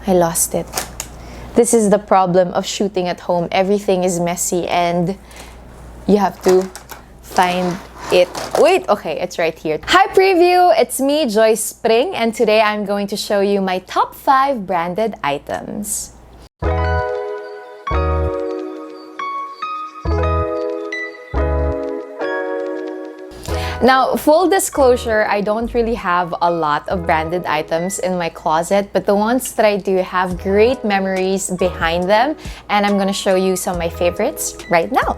I lost it. This is the problem of shooting at home. Everything is messy and you have to find it. Wait, okay, it's right here. Hi preview, it's me, Joyce Pring, and today I'm going to show you my top 5 branded items. Now, full disclosure, I don't really have a lot of branded items in my closet, but the ones that I do have great memories behind them, and I'm gonna show you some of my favorites right now.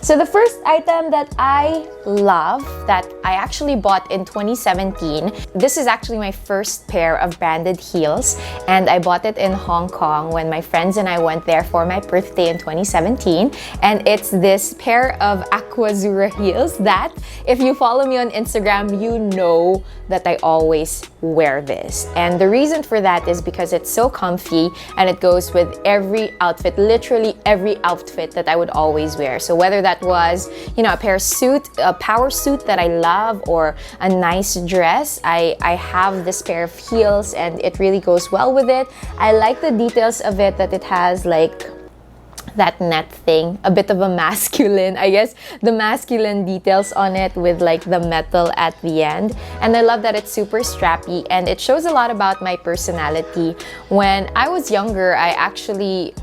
So the first item that I love, that I actually bought in 2017, this is actually my first pair of branded heels, and I bought it in Hong Kong when my friends and I went there for my birthday in 2017, and it's this pair of Aquazura heels that, if you follow me on Instagram, you know that I always wear this. And the reason for that is because it's so comfy and it goes with every outfit, literally every outfit that I would always wear. So whether that was, you know, a power suit that I love, or a nice dress, I have this pair of heels and it really goes well with it. I like the details of it, that it has like that net thing, a bit of a masculine, I guess, the masculine details on it with like the metal at the end. And I love that it's super strappy and it shows a lot about my personality. When I was younger, I actually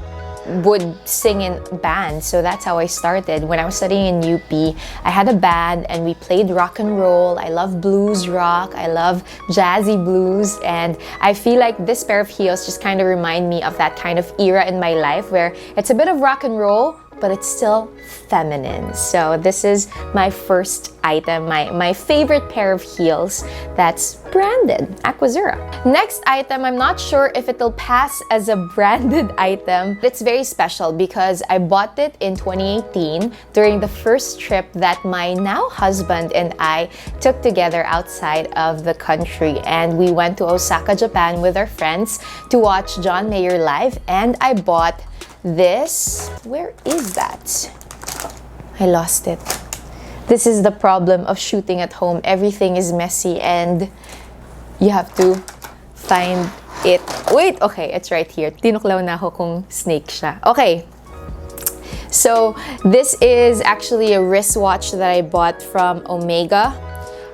would sing in bands, so that's how I started. When I was studying in UP, I had a band and we played rock and roll. I love blues rock, I love jazzy blues, and I feel like this pair of heels just kind of remind me of that kind of era in my life where it's a bit of rock and roll, but it's still feminine. So this is my first item, my favorite pair of heels that's branded, Aquazura. Next item, I'm not sure if it'll pass as a branded item. It's very special because I bought it in 2018 during the first trip that my now husband and I took together outside of the country. And we went to Osaka, Japan with our friends to watch John Mayer live, and I bought this. Where is that? I lost it. This is the problem of shooting at home. Everything is messy and you have to find it. Wait, okay, it's right here. Tinuklaw na ako kung snake siya. Okay. So this is actually a wristwatch that I bought from Omega,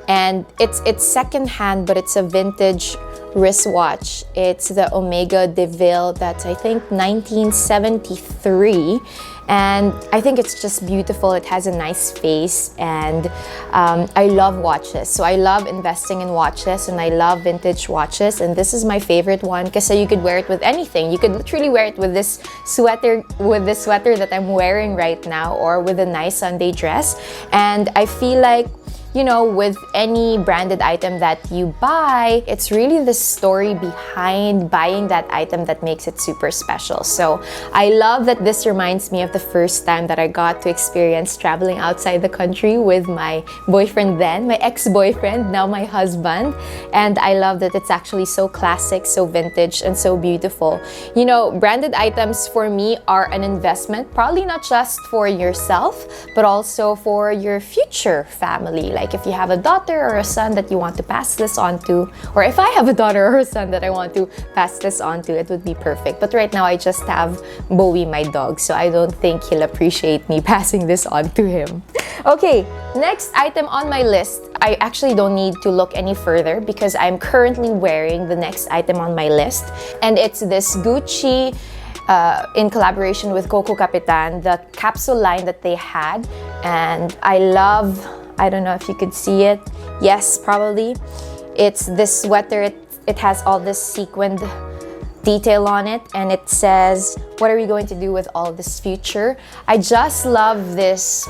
and it's secondhand, but it's a vintage wristwatch. It's the Omega DeVille, that's I think 1973, and I think it's just beautiful. It has a nice face, and I love watches, so I love investing in watches and I love vintage watches, and this is my favorite one because you could wear it with anything. You could literally wear it with this sweater that I'm wearing right now, or with a nice Sunday dress. And I feel like, you know, with any branded item that you buy, it's really the story behind buying that item that makes it super special. So I love that this reminds me of the first time that I got to experience traveling outside the country with my boyfriend then, my ex-boyfriend, now my husband. And I love that it's actually so classic, so vintage, and so beautiful. You know, branded items for me are an investment, probably not just for yourself, but also for your future family. Like if you have a daughter or a son that you want to pass this on to, or if I have a daughter or a son that I want to pass this on to, it would be perfect. But right now I just have Bowie, my dog, so I don't think he'll appreciate me passing this on to him. Okay, next item on my list, I actually don't need to look any further because I'm currently wearing the next item on my list, and it's this Gucci in collaboration with Coco Capitan, the capsule line that they had. And I love, I don't know if you could see it. Yes, probably. It's this sweater. It has all this sequined detail on it, and it says, "What are we going to do with all this future?" I just love this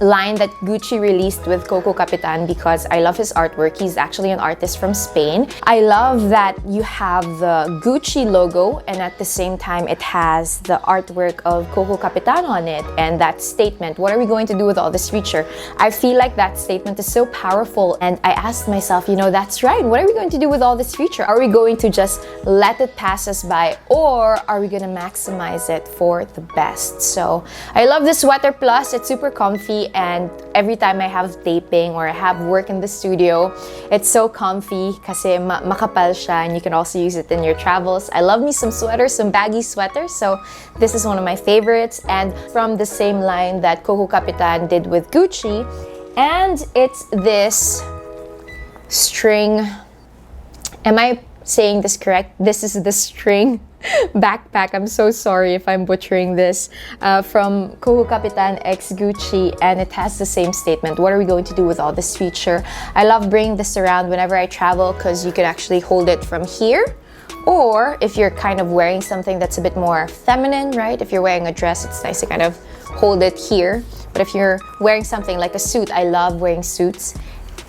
line that Gucci released with Coco Capitan because I love his artwork. He's actually an artist from Spain. I love that you have the Gucci logo and at the same time it has the artwork of Coco Capitan on it, and that statement, what are we going to do with all this future? I feel like that statement is so powerful, and I asked myself, you know, that's right, what are we going to do with all this future? Are we going to just let it pass us by, or are we going to maximize it for the best? So I love this sweater, plus it's super comfy comfy, and every time I have taping or I have work in the studio, it's so comfy kasi makapal siya, and you can also use it in your travels. I love me some sweaters, some baggy sweaters, so this is one of my favorites, and from the same line that Coco Capitan did with Gucci. And it's this string. Am I saying this correct? This is the string backpack. I'm so sorry if I'm butchering this. From Coco Capitan x Gucci, and it has the same statement. What are we going to do with all this feature? I love bringing this around whenever I travel because you can actually hold it from here. Or if you're kind of wearing something that's a bit more feminine, right? If you're wearing a dress, it's nice to kind of hold it here. But if you're wearing something like a suit, I love wearing suits,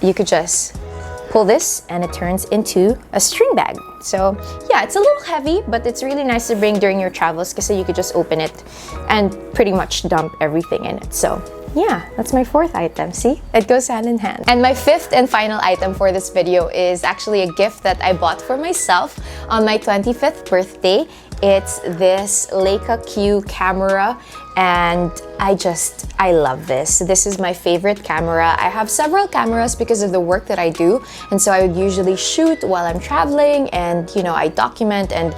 you could just pull this and it turns into a string bag. So yeah, it's a little heavy, but it's really nice to bring during your travels because you could just open it and pretty much dump everything in it. So yeah, that's my fourth item. See, it goes hand in hand. And my fifth and final item for this video is actually a gift that I bought for myself on my 25th birthday. It's this Leica Q camera, and I love this. This is my favorite camera. I have several cameras because of the work that I do, and so I would usually shoot while I'm traveling, and I document and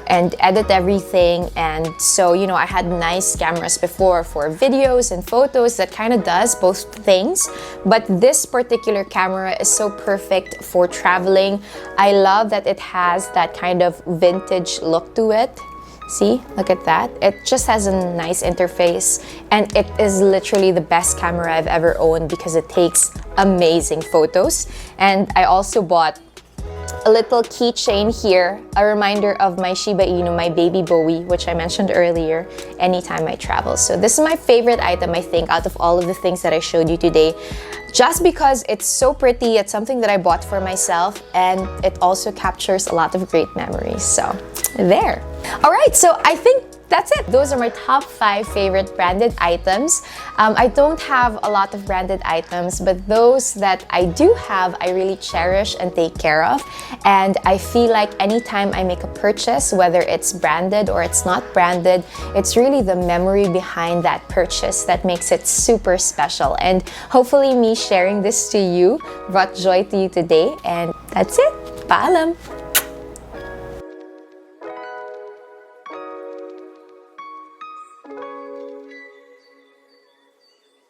edit everything. And so I had nice cameras before for videos and photos that kind of does both things, but this particular camera is so perfect for traveling. I love that it has that kind of vintage look to it. See, look at that. It just has a nice interface, and it is literally the best camera I've ever owned because it takes amazing photos. And I also bought a little keychain here, a reminder of my Shiba Inu, my baby Bowie, which I mentioned earlier, anytime I travel. So this is my favorite item, I think, out of all of the things that I showed you today. Just because it's so pretty, it's something that I bought for myself, and it also captures a lot of great memories. So there. All right, so I think that's it. Those are my top 5 favorite branded items. I don't have a lot of branded items, but those that I do have, I really cherish and take care of. And I feel like anytime I make a purchase, whether it's branded or it's not branded, it's really the memory behind that purchase that makes it super special. And hopefully me sharing this to you brought joy to you today. And that's it. Paalam!